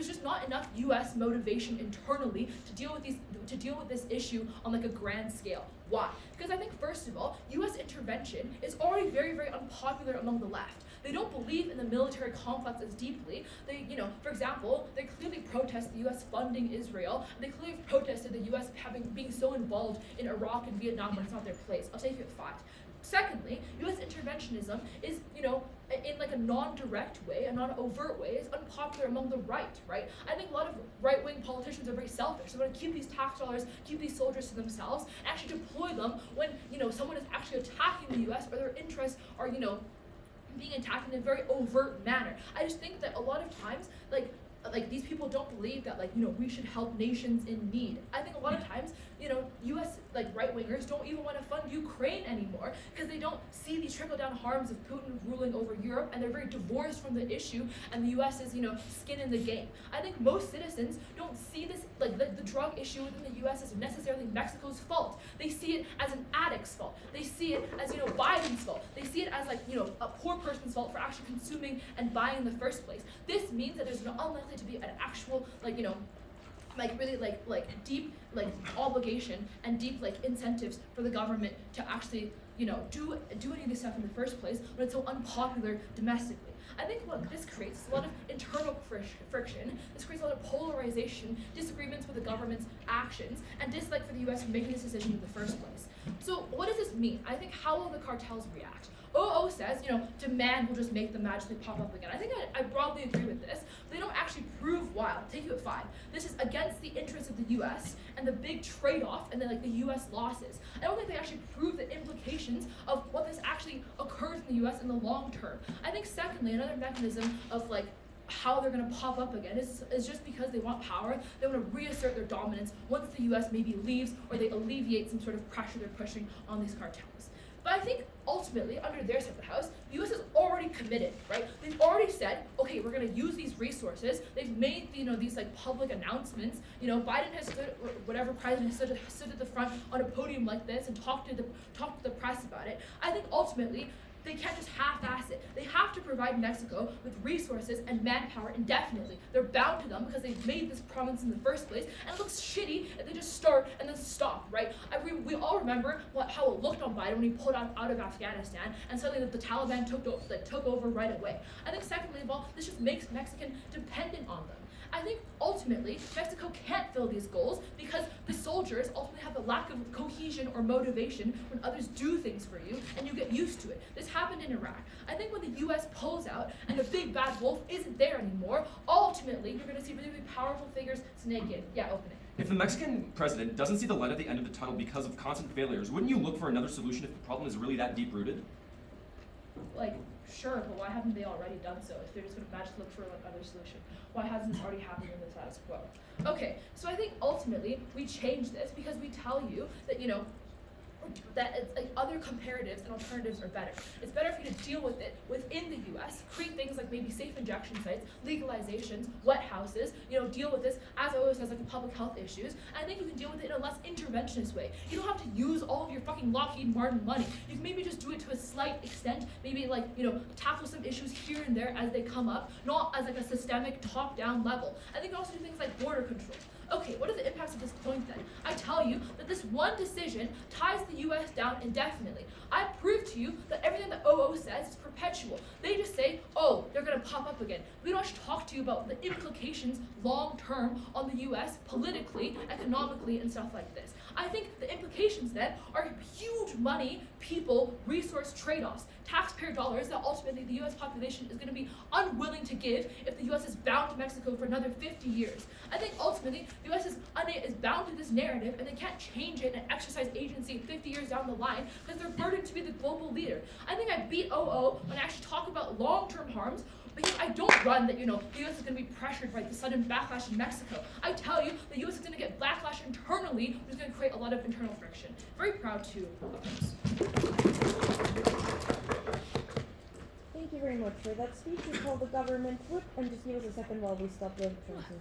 just not enough U.S. motivation internally to deal with this issue on a grand scale. Why? Because I think first of all, U.S. intervention is already very, very unpopular among the left. They don't believe in the military complex as deeply. They, for example, they clearly protest the U.S. funding Israel. And they clearly protested the U.S. being so involved in Iraq and Vietnam when it's not their place. I'll take you at 5. Secondly, U.S. interventionism is, in a non-direct way, a non-overt way, is unpopular among the right, right? I think a lot of right-wing politicians are very selfish. They want to keep these tax dollars, keep these soldiers to themselves, and actually deploy them when, someone is actually attacking the U.S. or their interests are, being attacked in a very overt manner. I just think that a lot of times, these people don't believe that, we should help nations in need. I think a lot of times, U.S. right-wingers don't even want to fund Ukraine anymore because they don't see the trickle-down harms of Putin ruling over Europe, and they're very divorced from the issue, and the U.S. is, skin in the game. I think most citizens don't see this, the drug issue within the U.S. as necessarily Mexico's fault. They see it as an addict's fault. They see it as, Biden's fault. They see it as, a poor person's fault for actually consuming and buying in the first place. This means that there's unlikely to be an actual, really deep obligation and deep incentives for the government to actually do any of this stuff in the first place when it's so unpopular domestically. I think what this creates is a lot of internal friction. This creates a lot of polarization, disagreements with the government's actions, and dislike for the U.S. for making this decision in the first place. So what does this mean? I think how will the cartels react? OO says, demand will just make them magically pop up again. I think I broadly agree with this, but they don't actually prove why. I'll take you at 5. This is against the interests of the U.S. and the big trade-off and then the U.S. losses. I don't think they actually prove the implications of what this actually occurs in the U.S. in the long term. I think secondly, another mechanism of how they're going to pop up again is just because they want power. They want to reassert their dominance once the U.S. maybe leaves or they alleviate some sort of pressure they're pushing on these cartels. But I think ultimately, under their side of the house, the U.S. has already committed, right? They've already said, okay, we're going to use these resources. They've made, these public announcements. Biden has stood, or whatever president has stood at the front on a podium like this and talked to the press about it. I think ultimately, they can't just half-ass it. They have to provide Mexico with resources and manpower indefinitely. They're bound to them because they've made this promise in the first place, and it looks shitty if they just start and then stop, right? We all remember how it looked on Biden when he pulled out of Afghanistan, and suddenly the Taliban took over right away. I think secondly of all, this just makes Mexican dependent on them. I think ultimately Mexico can't fill these goals because the soldiers ultimately have a lack of cohesion or motivation when others do things for you and you get used to it. This happened in Iraq. I think when the U.S. pulls out and the big bad wolf isn't there anymore, ultimately you're going to see really, really powerful figures snake in. Yeah, open it. If the Mexican president doesn't see the light at the end of the tunnel because of constant failures, wouldn't you look for another solution if the problem is really that deep-rooted? Sure, but why haven't they already done so if they're just going to magically look for another solution? Why hasn't this already happened in the status quo? Okay, so I think ultimately we change this because we tell you that, that it's other comparatives and alternatives are better. It's better for you to deal with it within the U.S., create things like maybe safe injection sites, legalizations, wet houses, deal with this, as always says, public health issues. And I think you can deal with it in a less interventionist way. You don't have to use all of your fucking Lockheed Martin money. You can maybe just do it to a slight extent, maybe tackle some issues here and there as they come up, not as a systemic top-down level. I think also do things like border control. Okay, what are the impacts of this point then? I tell you that this one decision ties the U.S. down indefinitely. I prove to you that everything that OO says is perpetual. They just say, oh, they're going to pop up again. We don't actually talk to you about the implications long-term on the U.S. politically, economically, and stuff like this. I think the implications then are huge money, people, resource trade-offs, taxpayer dollars that ultimately the U.S. population is going to be unwilling to give if the U.S. is bound to Mexico for another 50 years. I think ultimately the U.S. is bound to this narrative and they can't change it and exercise agency 50 years down the line because they're burdened to be the global leader. I think I beat OO when I actually talk about long-term harms because I don't run that, the U.S. is going to be pressured by the sudden backlash in Mexico. I tell you, the U.S. is going to get backlash internally, which is going to create a lot of internal friction. Very proud to oppose. Thank you very much for that speech. We call the government whip, and just give us a second while we stop the transmission.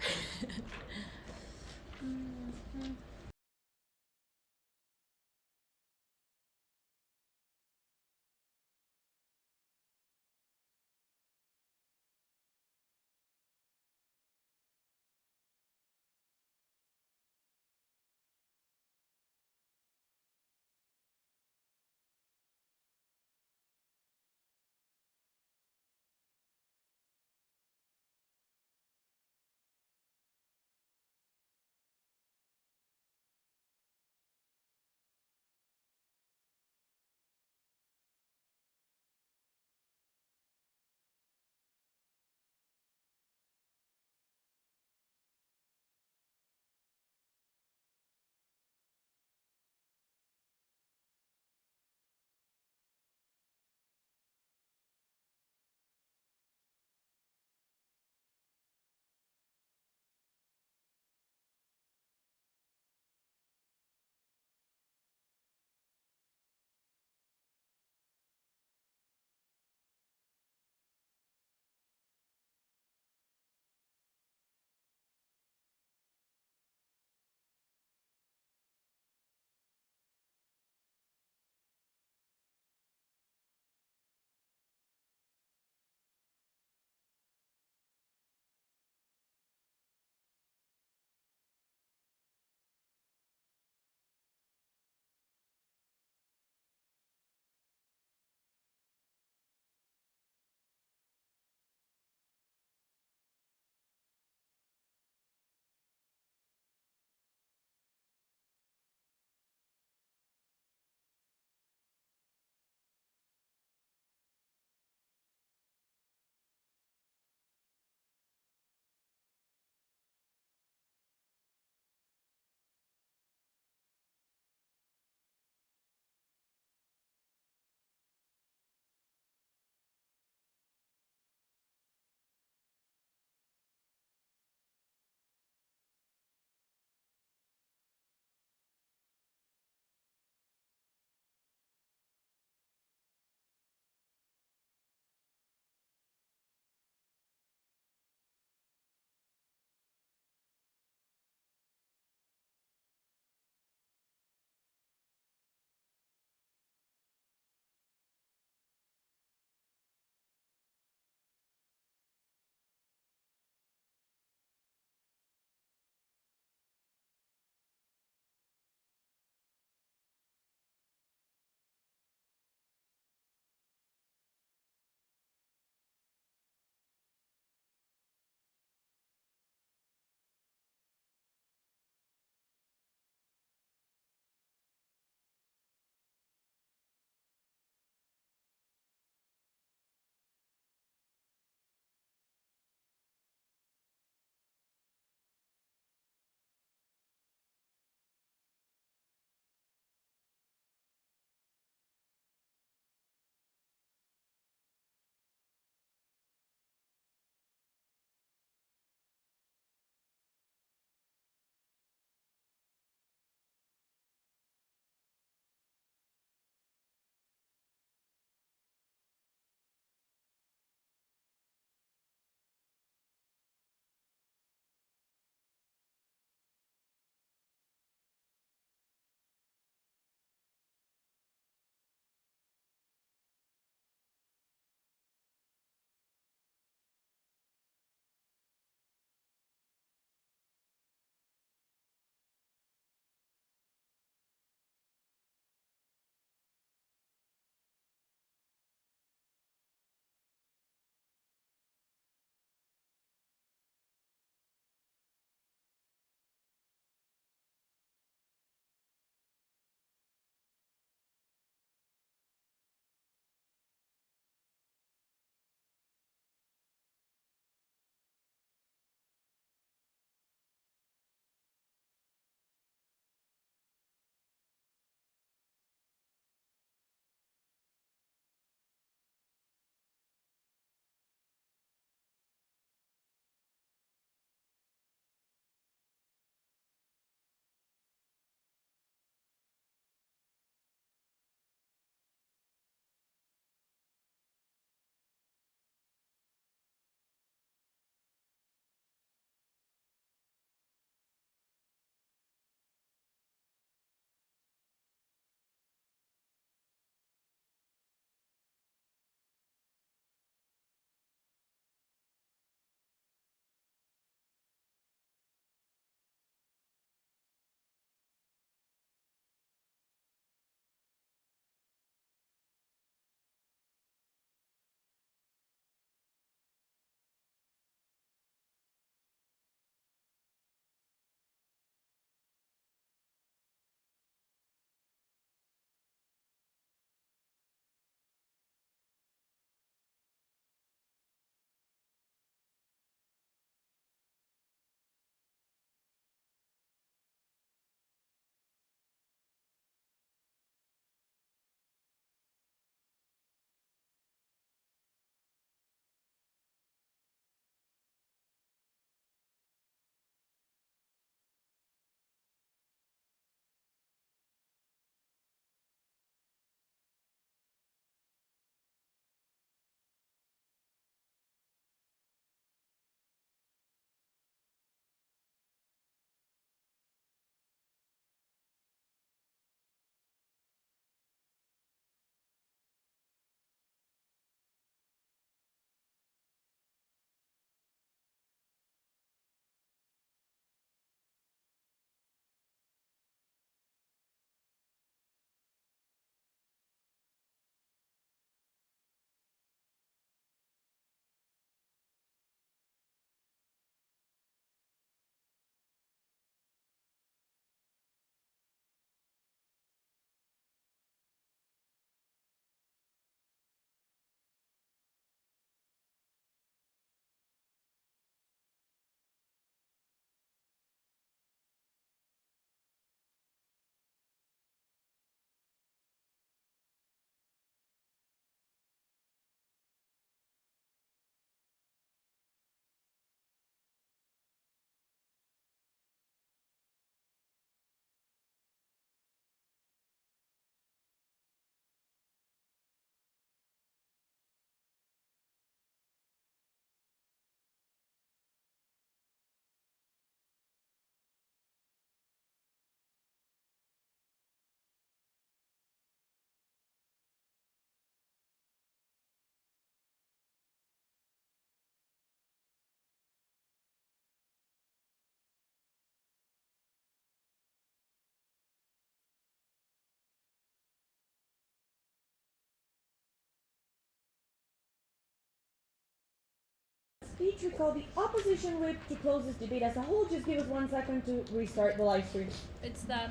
speech we call the opposition whip to close this debate as a whole. Just give us 1 second to restart the live stream. It's done.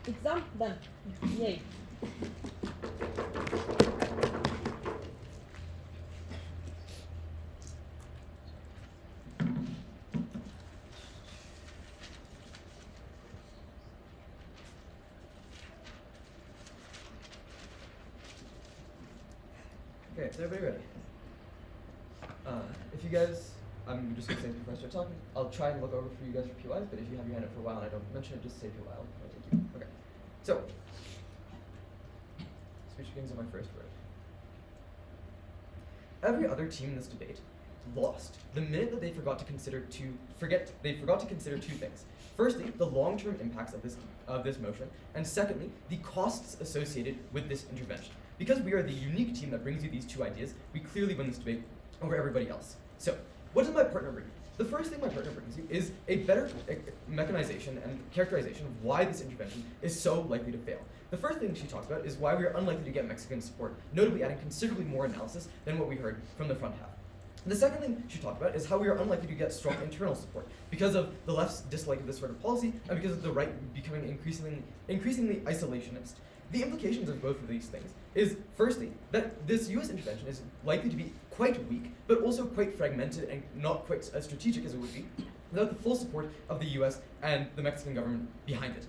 It's done? Done. Yay. Okay, is everybody ready? If you guys, I'm just gonna say before I start talking, I'll try and look over for you guys for PYs, but if you have your hand up for a while and I don't mention it, just say PY. I'll take you. Okay. So, speech begins on my first word. Every other team in this debate lost the minute that they forgot to consider two things. Firstly, the long-term impacts of this motion, and secondly, the costs associated with this intervention. Because we are the unique team that brings you these two ideas, we clearly win this debate over everybody else. So, what does my partner bring you? The first thing my partner brings you is a better mechanization and characterization of why this intervention is so likely to fail. The first thing she talks about is why we are unlikely to get Mexican support, notably adding considerably more analysis than what we heard from the front half. The second thing she talked about is how we are unlikely to get strong internal support because of the left's dislike of this sort of policy and because of the right becoming increasingly isolationist. The implications of both of these things is, firstly, that this US intervention is likely to be quite weak, but also quite fragmented and not quite as strategic as it would be without the full support of the US and the Mexican government behind it.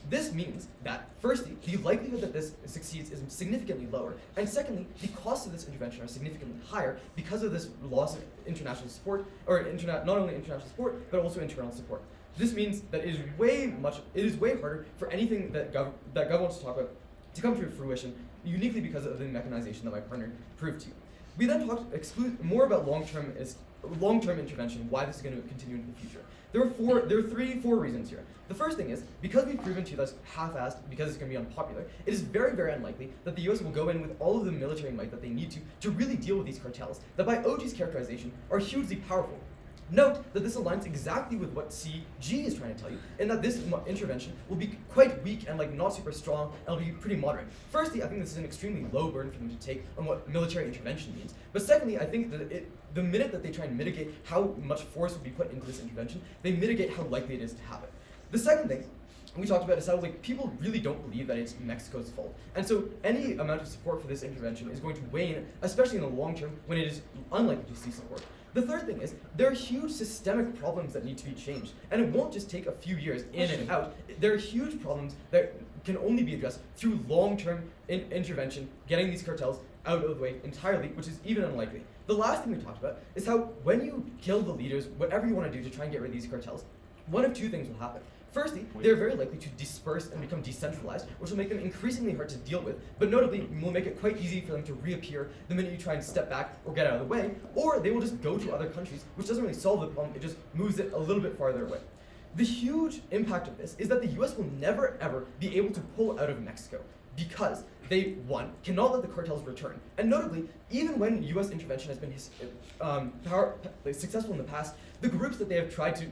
This means that, firstly, the likelihood that this succeeds is significantly lower, and secondly, the costs of this intervention are significantly higher because of this loss of international support, or not only international support, but also internal support. This means that it is way harder for anything that Gov wants to talk about to come to fruition, uniquely because of the mechanization that my partner proved to you. We then talked more about long-term intervention, why this is going to continue in the future. There are four reasons here. The first thing is, because we've proven to you that's half-assed, because it's going to be unpopular, it is very, very unlikely that the US will go in with all of the military might that they need to really deal with these cartels, that by OG's characterization are hugely powerful. Note that this aligns exactly with what CG is trying to tell you, in that this intervention will be quite weak and not super strong, and will be pretty moderate. Firstly, I think this is an extremely low burden for them to take on what military intervention means. But secondly, I think that the minute that they try and mitigate how much force will be put into this intervention, they mitigate how likely it is to happen. The second thing we talked about is how people really don't believe that it's Mexico's fault. And so any amount of support for this intervention is going to wane, especially in the long term when it is unlikely to see support. The third thing is, there are huge systemic problems that need to be changed, and it won't just take a few years in and out. There are huge problems that can only be addressed through long-term intervention, getting these cartels out of the way entirely, which is even unlikely. The last thing we talked about is how when you kill the leaders, whatever you want to do to try and get rid of these cartels, one of two things will happen. Firstly, they're very likely to disperse and become decentralized, which will make them increasingly hard to deal with, but notably will make it quite easy for them to reappear the minute you try and step back or get out of the way, or they will just go to other countries, which doesn't really solve the problem, it just moves it a little bit farther away. The huge impact of this is that the US will never ever be able to pull out of Mexico because they, one, cannot let the cartels return. And notably, even when US intervention has been successful in the past, the groups that they have tried to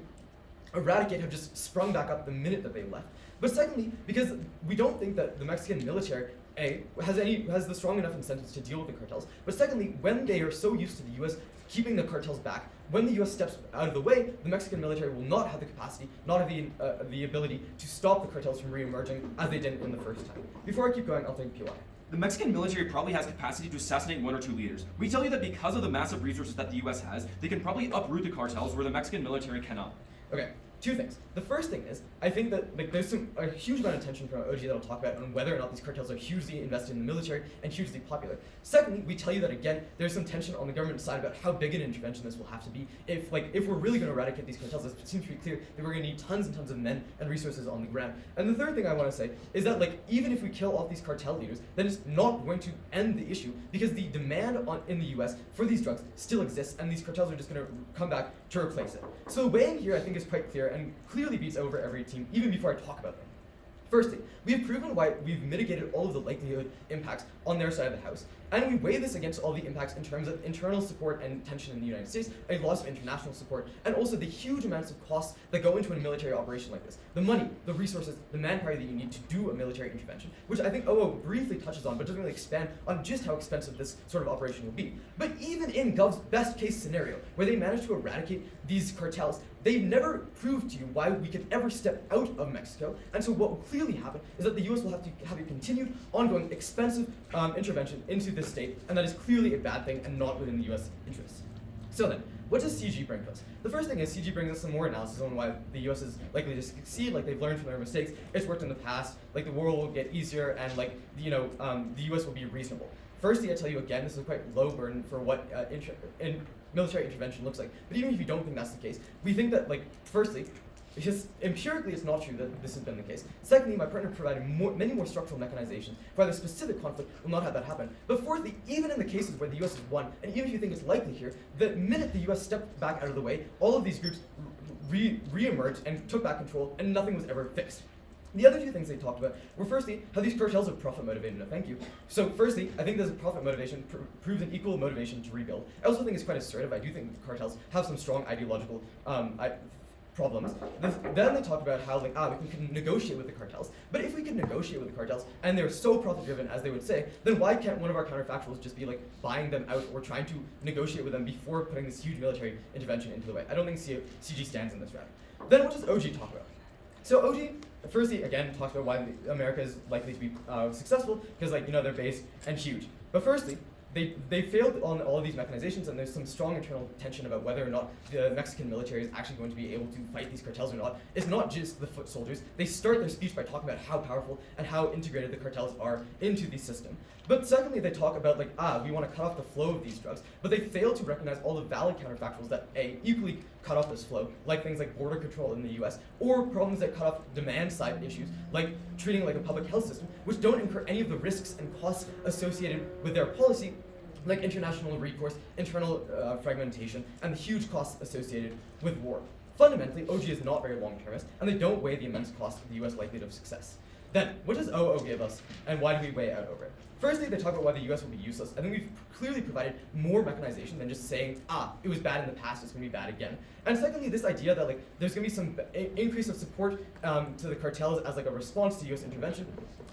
eradicate have just sprung back up the minute that they left. But secondly, because we don't think that the Mexican military, A, has the strong enough incentives to deal with the cartels, but secondly, when they are so used to the US keeping the cartels back, when the US steps out of the way, the Mexican military will not have the capacity, not have the ability to stop the cartels from re-emerging as they did in the first time. Before I keep going, I'll take PY. The Mexican military probably has capacity to assassinate one or two leaders. We tell you that because of the massive resources that the US has, they can probably uproot the cartels where the Mexican military cannot. Okay, two things. The first thing is, I think that there's a huge amount of tension from OG that I'll talk about on whether or not these cartels are hugely invested in the military and hugely popular. Secondly, we tell you that again, there's some tension on the government side about how big an intervention this will have to be. If we're really going to eradicate these cartels, it seems pretty clear that we're going to need tons and tons of men and resources on the ground. And the third thing I want to say is that even if we kill off these cartel leaders, then it's not going to end the issue because the demand in the US for these drugs still exists, and these cartels are just going to come back to replace it. So the weighing here I think is quite clear and clearly beats over every team, even before I talk about them. Firstly, we have proven why we've mitigated all of the likelihood impacts on their side of the house, and we weigh this against all the impacts in terms of internal support and tension in the United States, a loss of international support, and also the huge amounts of costs that go into a military operation like this. The money, the resources, the manpower that you need to do a military intervention, which I think OO briefly touches on, but doesn't really expand on just how expensive this sort of operation will be. But even in Gov's best case scenario, where they manage to eradicate these cartels, they've never proved to you why we could ever step out of Mexico, and so what will clearly happen is that the US will have to have a continued, ongoing, expensive intervention into this state, and that is clearly a bad thing and not within the US interests. So then, what does CG bring to us? The first thing is CG brings us some more analysis on why the US is likely to succeed, like they've learned from their mistakes, it's worked in the past, like the war will get easier, and like, the US will be reasonable. Firstly, I tell you again, this is a quite low burden for what military intervention looks like. But even if you don't think that's the case, we think that, like, firstly, because empirically it's not true that this has been the case. Secondly, my partner provided many more structural mechanizations for why the specific conflict will not have that happen. But fourthly, even in the cases where the US has won, and even if you think it's likely here, the minute the US stepped back out of the way, all of these groups re-emerged and took back control, and nothing was ever fixed. The other two things they talked about were firstly, how these cartels are profit motivated. No, thank you. So firstly, I think there's a profit motivation proves an equal motivation to rebuild. I also think it's quite assertive. I do think that the cartels have some strong ideological problems. Then they talk about how we can negotiate with the cartels. But if we can negotiate with the cartels and they're so profit driven as they would say, then why can't one of our counterfactuals just be like buying them out or trying to negotiate with them before putting this huge military intervention into the way? I don't think CG stands in this round. Then what does OG talk about? So OG, firstly, again, talks about why America is likely to be successful, because they're base and huge. But firstly, they failed on all of these mechanizations, and there's some strong internal tension about whether or not the Mexican military is actually going to be able to fight these cartels or not. It's not just the foot soldiers. They start their speech by talking about how powerful and how integrated the cartels are into the system. But secondly, they talk about we want to cut off the flow of these drugs, but they fail to recognize all the valid counterfactuals that equally cut off this flow, like things like border control in the US, or problems that cut off demand side issues, like treating like a public health system, which don't incur any of the risks and costs associated with their policy, like international recourse, internal fragmentation, and the huge costs associated with war. Fundamentally, OG is not very long-termist, and they don't weigh the immense cost of the US likelihood of success. Then, what does OO give us, and why do we weigh out over it? Firstly, they talk about why the US will be useless. I think we've clearly provided more mechanization than just saying, it was bad in the past, it's going to be bad again. And secondly, this idea that there's going to be some increase of support to the cartels as a response to US intervention.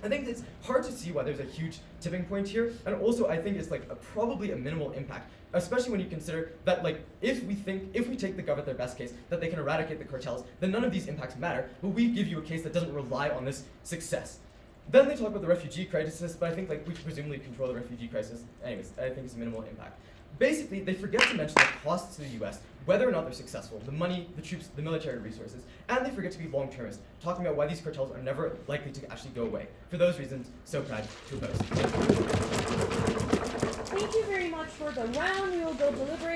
I think it's hard to see why there's a huge tipping point here, and also I think it's probably a minimal impact, especially when you consider that if we take the Gov at their best case, that they can eradicate the cartels, then none of these impacts matter, but we give you a case that doesn't rely on this success. Then they talk about the refugee crisis, but I think we presumably control the refugee crisis. Anyways, I think it's a minimal impact. Basically, they forget to mention the costs to the US, whether or not they're successful, the money, the troops, the military resources, and they forget to be long-termist, talking about why these cartels are never likely to actually go away. For those reasons, so proud to oppose. Thank you very much for the round. We will go deliberate.